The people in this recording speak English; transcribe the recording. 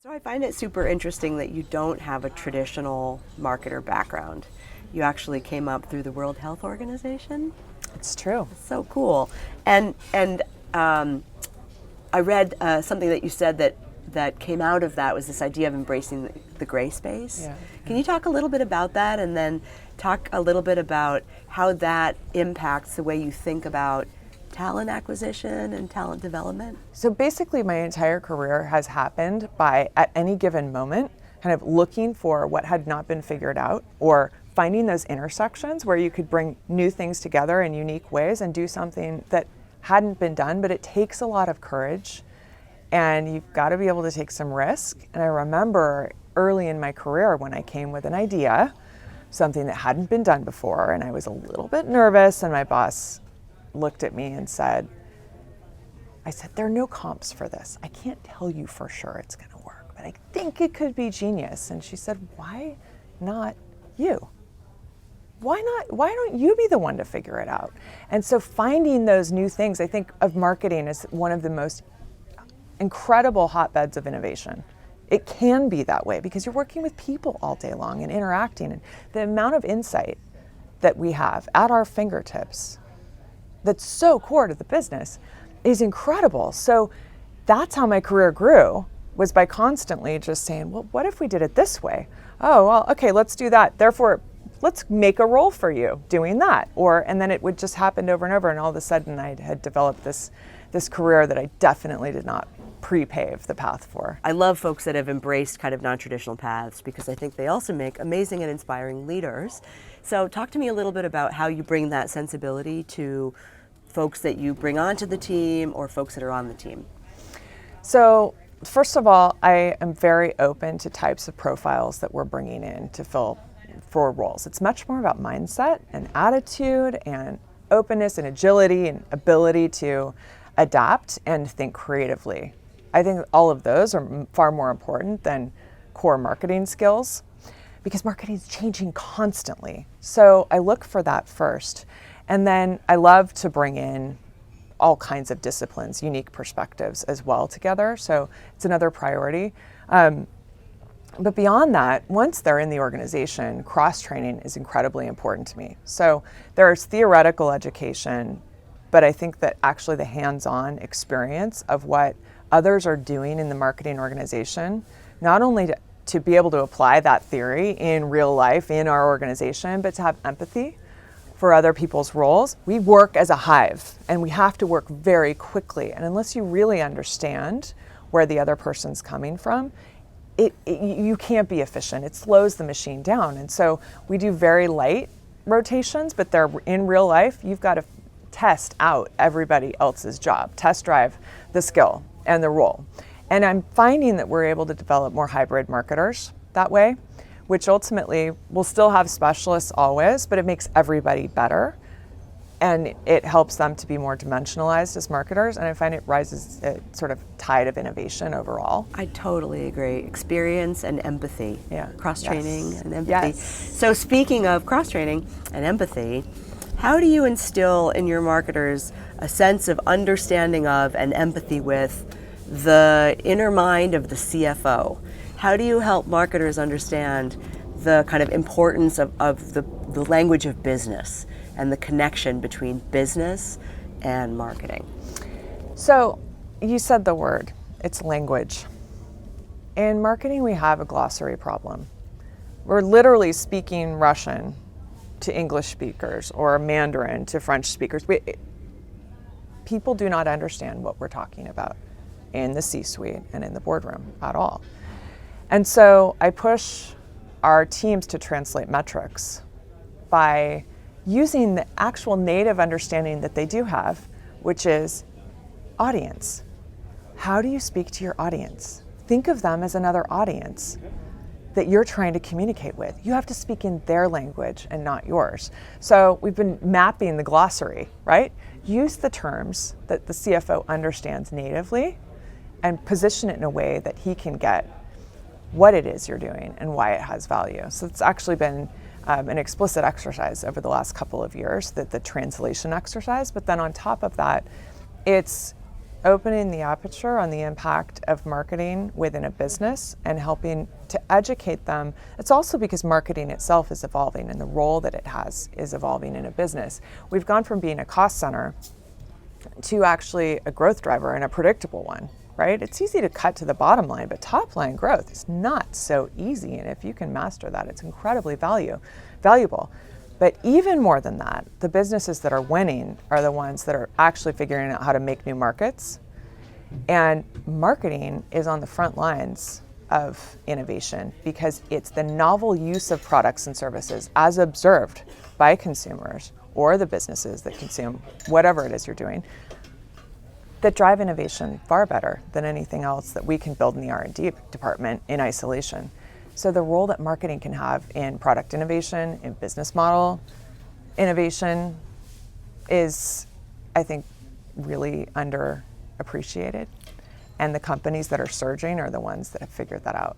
So I find it super interesting that you don't have a traditional marketer background. You actually came up through the World Health Organization. It's true. So cool. And I read something that you said that came out of that was this idea of embracing the gray space. Yeah. Can you talk a little bit about that, and then talk a little bit about how that impacts the way you think about talent acquisition and talent development? So basically my entire career has happened by, at any given moment, kind of looking for what had not been figured out, or finding those intersections where you could bring new things together in unique ways and do something that hadn't been done. But it takes a lot of courage, and you've got to be able to take some risk. And I remember early in my career when I came with an idea, something that hadn't been done before, and I was a little bit nervous, and my boss looked at me and said, there are no comps for this. I can't tell you for sure it's going to work, but I think it could be genius. And she said, why not you? Why don't you be the one to figure it out? And so finding those new things, I think of marketing as one of the most incredible hotbeds of innovation. It can be that way because you're working with people all day long and interacting, and the amount of insight that we have at our fingertips that's so core to the business is incredible. So that's how my career grew, was by constantly just saying, well, what if we did it this way? Oh, well, okay, let's do that. Therefore, let's make a role for you doing that. And then it would just happen over and over, and all of a sudden I had developed this career that I definitely did not pre-pave the path for. I love folks that have embraced kind of non-traditional paths, because I think they also make amazing and inspiring leaders. So talk to me a little bit about how you bring that sensibility to folks that you bring onto the team or folks that are on the team. So first of all, I am very open to types of profiles that we're bringing in to fill for roles. It's much more about mindset and attitude and openness and agility and ability to adapt and think creatively. I think all of those are far more important than core marketing skills, because marketing is changing constantly. So I look for that first. And then I love to bring in all kinds of disciplines, unique perspectives as well together. So it's another priority. But beyond that, once they're in the organization, cross-training is incredibly important to me. So there's theoretical education, but I think that actually the hands-on experience of what others are doing in the marketing organization, not only to be able to apply that theory in real life in our organization, but to have empathy for other people's roles. We work as a hive, and we have to work very quickly. And unless you really understand where the other person's coming from, you can't be efficient. It slows the machine down. And so we do very light rotations, but they're in real life, you've got to test out everybody else's job, test drive the skill and the role. And I'm finding that we're able to develop more hybrid marketers that way, which ultimately will still have specialists always, but it makes everybody better. And it helps them to be more dimensionalized as marketers. And I find it rises a sort of tide of innovation overall. I totally agree. Experience and empathy. Yeah. Cross-training Yes. and empathy. Yes. So speaking of cross-training and empathy, how do you instill in your marketers a sense of understanding of and empathy with the inner mind of the CFO? How do you help marketers understand the kind of importance of the language of business and the connection between business and marketing? So you said the word, it's language. In marketing, we have a glossary problem. We're literally speaking Russian to English speakers or Mandarin to French speakers. People do not understand what we're talking about in the C-suite and in the boardroom at all. And so I push our teams to translate metrics by using the actual native understanding that they do have, which is audience. How do you speak to your audience? Think of them as another audience that you're trying to communicate with. You have to speak in their language and not yours. So we've been mapping the glossary, right? Use the terms that the CFO understands natively and position it in a way that he can get what it is you're doing and why it has value. So it's actually been an explicit exercise over the last couple of years, the translation exercise. But then on top of that, it's opening the aperture on the impact of marketing within a business and helping to educate them. It's also because marketing itself is evolving and the role that it has is evolving in a business. We've gone from being a cost center to actually a growth driver, and a predictable one, right? It's easy to cut to the bottom line, but top line growth is not so easy. And if you can master that, it's incredibly valuable. But even more than that, the businesses that are winning are the ones that are actually figuring out how to make new markets. And marketing is on the front lines of innovation because it's the novel use of products and services as observed by consumers or the businesses that consume whatever it is you're doing that drive innovation far better than anything else that we can build in the R&D department in isolation. So the role that marketing can have in product innovation, in business model innovation is, I think, really underappreciated. And the companies that are surging are the ones that have figured that out.